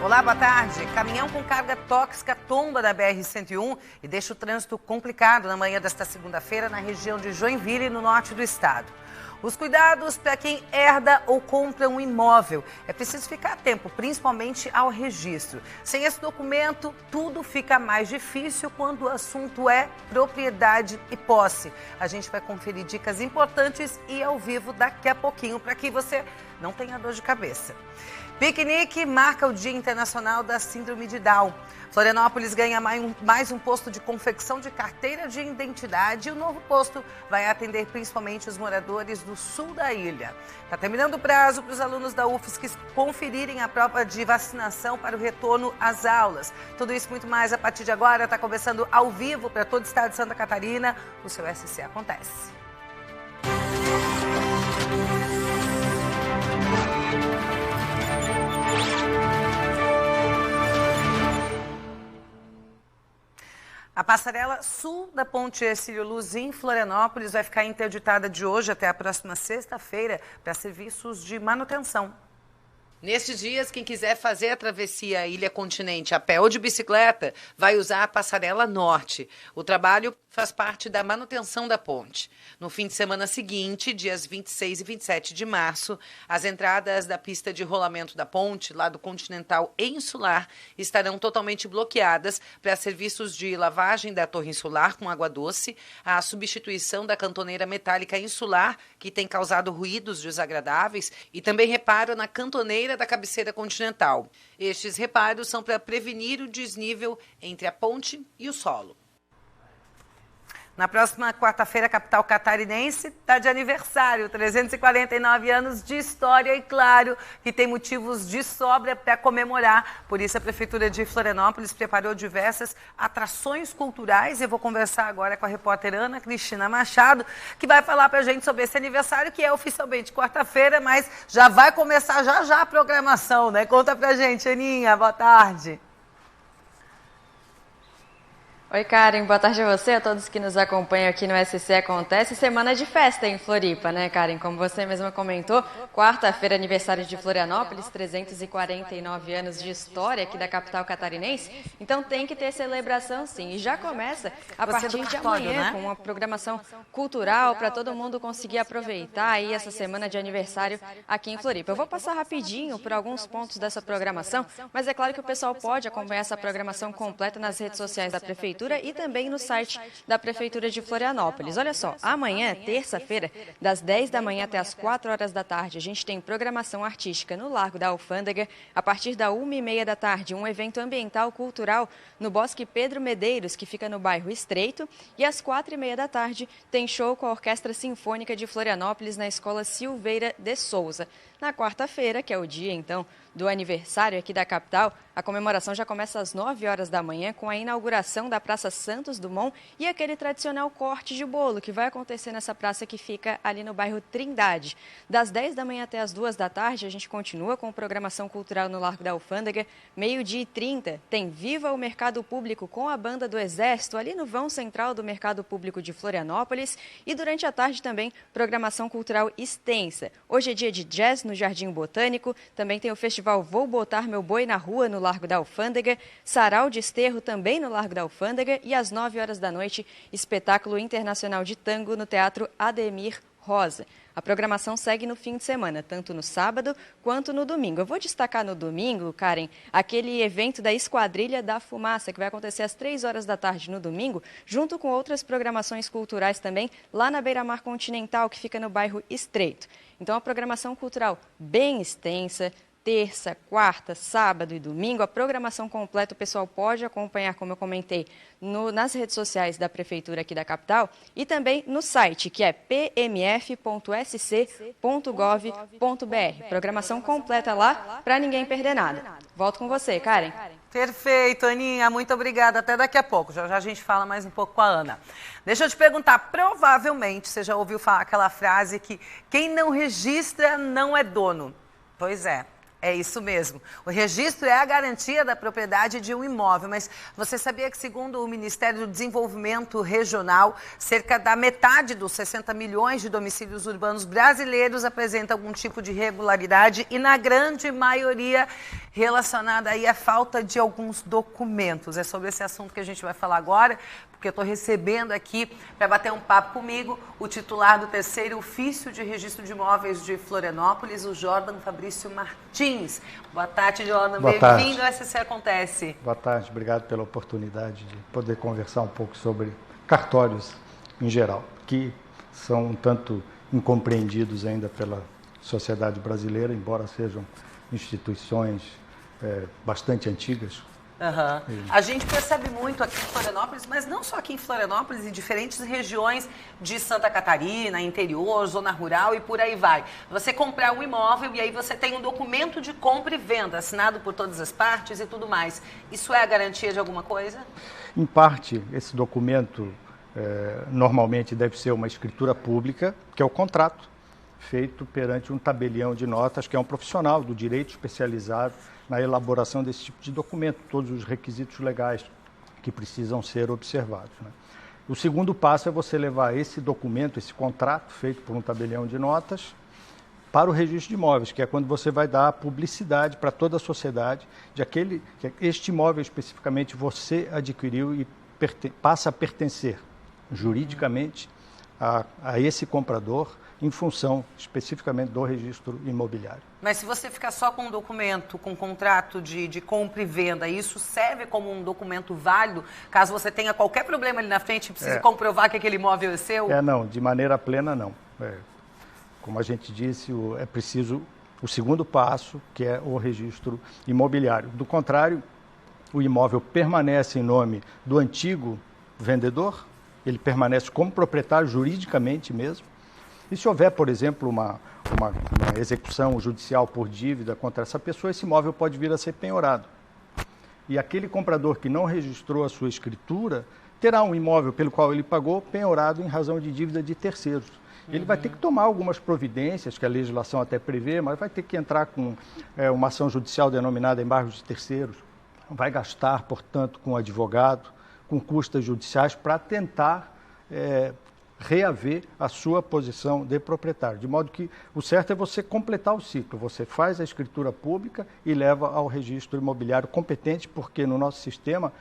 Olá, boa tarde. Caminhão com carga tóxica tomba na BR-101 e deixa o trânsito complicado na manhã desta segunda-feira na região de Joinville, no norte do estado. Os cuidados para quem herda ou compra um imóvel. É preciso ficar atento, principalmente ao registro. Sem esse documento, tudo fica mais difícil quando o assunto é propriedade e posse. A gente vai conferir dicas importantes e ao vivo daqui a pouquinho para que você não tenha dor de cabeça. Piquenique marca o Dia Internacional da Síndrome de Down. Florianópolis ganha mais um posto de confecção de carteira de identidade e o novo posto vai atender principalmente os moradores do sul da ilha. Está terminando o prazo para os alunos da UFSC conferirem a prova de vacinação para o retorno às aulas. Tudo isso e muito mais a partir de agora. Está começando ao vivo para todo o estado de Santa Catarina. O seu SC Acontece. A passarela sul da Ponte Hercílio Luz em Florianópolis vai ficar interditada de hoje até a próxima sexta-feira para serviços de manutenção. Nestes dias, quem quiser fazer a travessia Ilha Continente a pé ou de bicicleta vai usar a passarela norte. O trabalho faz parte da manutenção da ponte. No fim de semana seguinte, dias 26 e 27 de março, as entradas da pista de rolamento da ponte, lá do Continental e Insular, estarão totalmente bloqueadas para serviços de lavagem da torre insular com água doce, a substituição da cantoneira metálica insular, que tem causado ruídos desagradáveis, e também reparo na cantoneira da cabeceira continental. Estes reparos são para prevenir o desnível entre a ponte e o solo. Na próxima quarta-feira, a capital catarinense está de aniversário, 349 anos de história e, claro, que tem motivos de sobra para comemorar. Por isso, a Prefeitura de Florianópolis preparou diversas atrações culturais. Eu vou conversar agora com a repórter Ana Cristina Machado, que vai falar para a gente sobre esse aniversário, que é oficialmente quarta-feira, mas já vai começar já a programação, né? Conta para a gente, Aninha. Boa tarde. Oi, Karen, boa tarde a você, a todos que nos acompanham aqui no SC Acontece. Semana de festa em Floripa, né, Karen? Como você mesma comentou, quarta-feira, aniversário de Florianópolis, 349 anos de história aqui da capital catarinense. Então tem que ter celebração, sim. E já começa a partir de amanhã, com uma programação cultural para todo mundo conseguir aproveitar aí essa semana de aniversário aqui em Floripa. Eu vou passar rapidinho por alguns pontos dessa programação, mas é claro que o pessoal pode acompanhar essa programação completa nas redes sociais da Prefeitura e também no site da Prefeitura de Florianópolis. Olha só, amanhã, terça-feira, das 10 da manhã até as 4 horas da tarde, a gente tem programação artística no Largo da Alfândega. A partir da 1h30 da tarde, um evento ambiental cultural no Bosque Pedro Medeiros, que fica no bairro Estreito. E às 4h30 da tarde, tem show com a Orquestra Sinfônica de Florianópolis na Escola Silveira de Souza. Na quarta-feira, que é o dia, então, do aniversário aqui da capital, a comemoração já começa às 9 horas da manhã com a inauguração da Praça Santos Dumont e aquele tradicional corte de bolo que vai acontecer nessa praça que fica ali no bairro Trindade. Das 10 da manhã até as 2 da tarde, a gente continua com programação cultural no Largo da Alfândega. 12h30 tem Viva o Mercado Público com a Banda do Exército ali no vão central do Mercado Público de Florianópolis. E durante a tarde também programação cultural extensa. Hoje é dia de jazz no Jardim Botânico, também tem o festival Vou Botar Meu Boi na Rua no Largo da Alfândega, Sarau de Esterro também no Largo da Alfândega e às 9 horas da noite, espetáculo internacional de tango no Teatro Ademir Rosa. A programação segue no fim de semana, tanto no sábado quanto no domingo. Eu vou destacar no domingo, Karen, aquele evento da Esquadrilha da Fumaça, que vai acontecer às 3 horas da tarde no domingo, junto com outras programações culturais também, lá na Beira-Mar Continental, que fica no bairro Estreito. Então, a programação cultural bem extensa, terça, quarta, sábado e domingo. A programação completa o pessoal pode acompanhar, como eu comentei, nas redes sociais da Prefeitura aqui da capital e também no site, que é pmf.sc.gov.br. Programação completa lá para ninguém perder nada. Volto com você, Karen. Perfeito, Aninha. Muito obrigada. Até daqui a pouco. Já a gente fala mais um pouco com a Ana. Deixa eu te perguntar, provavelmente você já ouviu falar aquela frase que quem não registra não é dono. Pois é. É isso mesmo. O registro é a garantia da propriedade de um imóvel, mas você sabia que, segundo o Ministério do Desenvolvimento Regional, cerca da metade dos 60 milhões de domicílios urbanos brasileiros apresenta algum tipo de irregularidade e, na grande maioria, relacionada aí à falta de alguns documentos. É sobre esse assunto que a gente vai falar agora, porque eu estou recebendo aqui, para bater um papo comigo, o titular do 3º Ofício de Registro de Imóveis de Florianópolis, o Jordan Fabrício Martins. Boa tarde, Jordan. Bem-vindo ao SC Acontece. Boa tarde, obrigado pela oportunidade de poder conversar um pouco sobre cartórios em geral, que são um tanto incompreendidos ainda pela sociedade brasileira, embora sejam instituições bastante antigas. Uhum. A gente percebe muito aqui em Florianópolis, mas não só aqui em Florianópolis, em diferentes regiões de Santa Catarina, interior, zona rural e por aí vai. Você comprar um imóvel e aí você tem um documento de compra e venda, assinado por todas as partes e tudo mais. Isso é a garantia de alguma coisa? Em parte, esse documento normalmente deve ser uma escritura pública, que é o contrato feito perante um tabelião de notas, que é um profissional do direito especializado na elaboração desse tipo de documento, todos os requisitos legais que precisam ser observados, né? O segundo passo é você levar esse documento, esse contrato feito por um tabelião de notas, para o registro de imóveis, que é quando você vai dar a publicidade para toda a sociedade de que este imóvel especificamente você adquiriu e passa a pertencer juridicamente a esse comprador, em função especificamente do registro imobiliário. Mas se você ficar só com um documento, com um contrato de compra e venda, isso serve como um documento válido, caso você tenha qualquer problema ali na frente e precise comprovar que aquele imóvel é seu? Não, de maneira plena não. Como a gente disse, é preciso o segundo passo, que é o registro imobiliário. Do contrário, o imóvel permanece em nome do antigo vendedor, ele permanece como proprietário juridicamente mesmo. E se houver, por exemplo, uma execução judicial por dívida contra essa pessoa, esse imóvel pode vir a ser penhorado. E aquele comprador que não registrou a sua escritura terá um imóvel pelo qual ele pagou penhorado em razão de dívida de terceiros. Ele vai ter que tomar algumas providências, que a legislação até prevê, mas vai ter que entrar com uma ação judicial denominada embargo de terceiros. Vai gastar, portanto, com advogado, com custas judiciais para tentar reaver a sua posição de proprietário. De modo que o certo é você completar o ciclo. Você faz a escritura pública e leva ao registro imobiliário competente, porque no nosso sistema,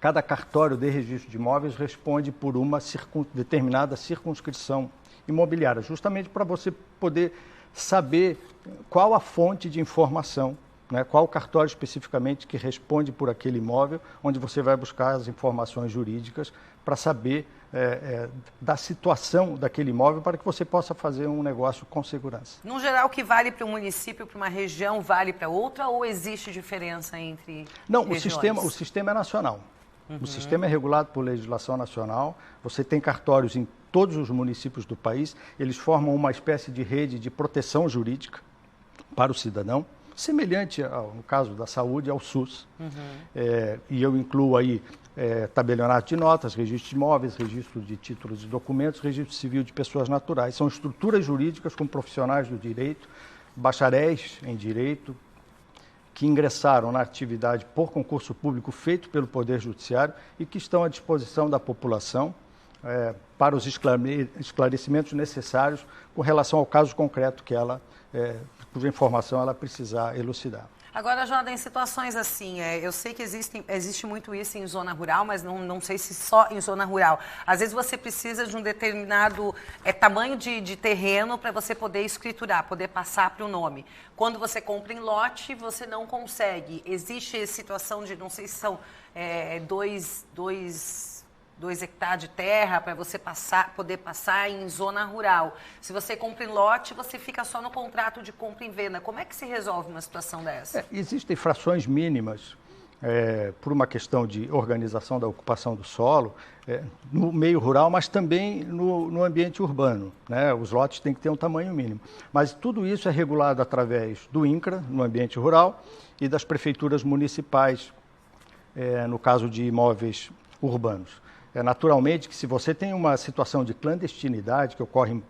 cada cartório de registro de imóveis responde por uma determinada circunscrição imobiliária, justamente para você poder saber qual a fonte de informação, né, qual o cartório especificamente que responde por aquele imóvel, onde você vai buscar as informações jurídicas para saber da situação daquele imóvel, para que você possa fazer um negócio com segurança. No geral, o que vale para um município, para uma região, vale para outra, ou existe diferença entre regiões? O sistema é nacional. O sistema é regulado por legislação nacional. Você tem cartórios em todos os municípios do país. Eles formam uma espécie de rede de proteção jurídica para o cidadão, semelhante, no caso da saúde, ao SUS. E eu incluo aí tabelionato de notas, registro de imóveis, registro de títulos e documentos, registro civil de pessoas naturais. São estruturas jurídicas com profissionais do direito, bacharéis em direito, que ingressaram na atividade por concurso público feito pelo Poder Judiciário e que estão à disposição da população para os esclarecimentos necessários com relação ao caso concreto cuja informação ela precisar elucidar. Agora, Jordan, em situações assim, eu sei que existe muito isso em zona rural, mas não sei se só em zona rural. Às vezes você precisa de um determinado tamanho de terreno para você poder escriturar, poder passar para o nome. Quando você compra em lote, você não consegue. Existe situação de, não sei se são 2 hectares de terra para você poder passar em zona rural. Se você compra em lote, você fica só no contrato de compra e venda. Como é que se resolve uma situação dessa? Existem frações mínimas por uma questão de organização da ocupação do solo no meio rural, mas também no ambiente urbano, né? Os lotes têm que ter um tamanho mínimo. Mas tudo isso é regulado através do INCRA, no ambiente rural, e das prefeituras municipais, no caso de imóveis urbanos. Naturalmente que se você tem uma situação de clandestinidade que ocorre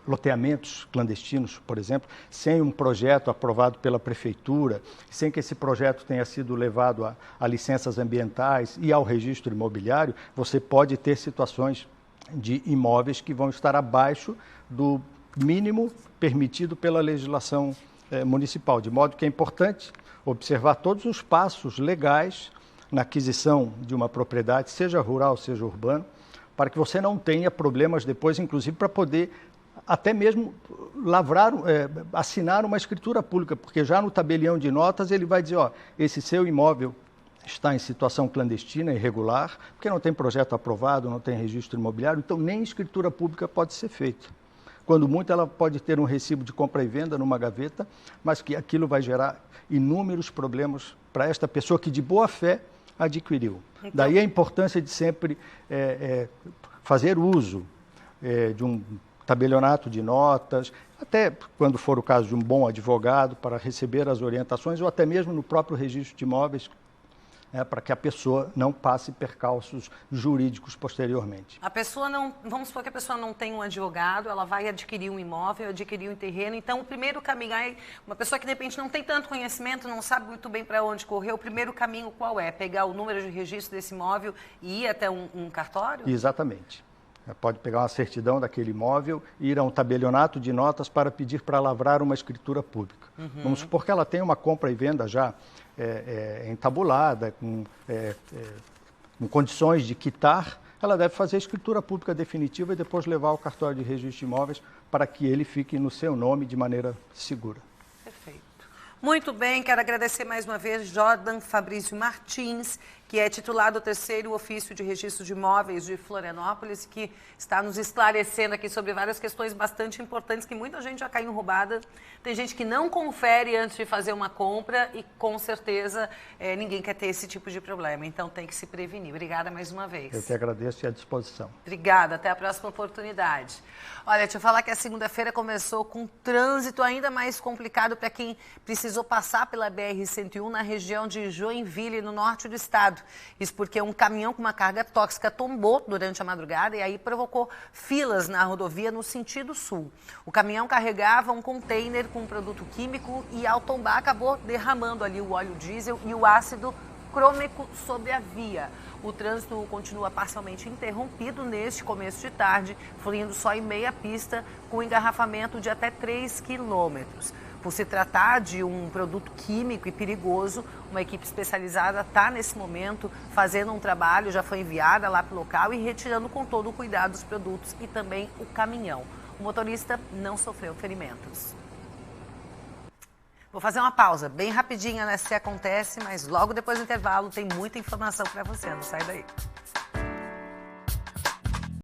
loteamentos clandestinos, por exemplo, sem um projeto aprovado pela prefeitura, sem que esse projeto tenha sido levado a licenças ambientais e ao registro imobiliário, você pode ter situações de imóveis que vão estar abaixo do mínimo permitido pela legislação municipal, de modo que é importante observar todos os passos legais na aquisição de uma propriedade, seja rural, seja urbana, para que você não tenha problemas depois, inclusive para poder até mesmo assinar uma escritura pública, porque já no tabelião de notas ele vai dizer, ó, esse seu imóvel está em situação clandestina, irregular, porque não tem projeto aprovado, não tem registro imobiliário, então nem escritura pública pode ser feita. Quando muito, ela pode ter um recibo de compra e venda numa gaveta, mas que aquilo vai gerar inúmeros problemas para esta pessoa que de boa fé adquiriu. Então, daí a importância de sempre fazer uso de um tabelionato de notas, até quando for o caso de um bom advogado, para receber as orientações, ou até mesmo no próprio registro de imóveis, para que a pessoa não passe percalços jurídicos posteriormente. A pessoa não, vamos supor que a pessoa não tem um advogado, ela vai adquirir um imóvel, adquirir um terreno, então o primeiro caminho, uma pessoa que de repente não tem tanto conhecimento, não sabe muito bem para onde correr, o primeiro caminho qual é? Pegar o número de registro desse imóvel e ir até um cartório? Exatamente. Pode pegar uma certidão daquele imóvel e ir a um tabelionato de notas para pedir para lavrar uma escritura pública. Vamos supor que ela tem uma compra e venda já entabulada, com condições de quitar, ela deve fazer a escritura pública definitiva e depois levar ao cartório de registro de imóveis para que ele fique no seu nome de maneira segura. Perfeito. Muito bem, quero agradecer mais uma vez Jordan Fabrício Martins, que é titular do 3º Ofício de Registro de Imóveis de Florianópolis, que está nos esclarecendo aqui sobre várias questões bastante importantes, que muita gente já caiu roubada. Tem gente que não confere antes de fazer uma compra e, com certeza, ninguém quer ter esse tipo de problema. Então, tem que se prevenir. Obrigada mais uma vez. Eu que agradeço e à disposição. Obrigada. Até a próxima oportunidade. Olha, deixa eu falar que a segunda-feira começou com um trânsito ainda mais complicado para quem precisou passar pela BR-101 na região de Joinville, no norte do estado. Isso porque um caminhão com uma carga tóxica tombou durante a madrugada e aí provocou filas na rodovia no sentido sul. O caminhão carregava um container com um produto químico e ao tombar acabou derramando ali o óleo diesel e o ácido crômico sobre a via. O trânsito continua parcialmente interrompido neste começo de tarde, fluindo só em meia pista, com engarrafamento de até 3 quilômetros. Por se tratar de um produto químico e perigoso, uma equipe especializada está, nesse momento, fazendo um trabalho, já foi enviada lá para o local e retirando com todo o cuidado os produtos e também o caminhão. O motorista não sofreu ferimentos. Vou fazer uma pausa bem rapidinha, né, se acontece, mas logo depois do intervalo tem muita informação para você, não sai daí.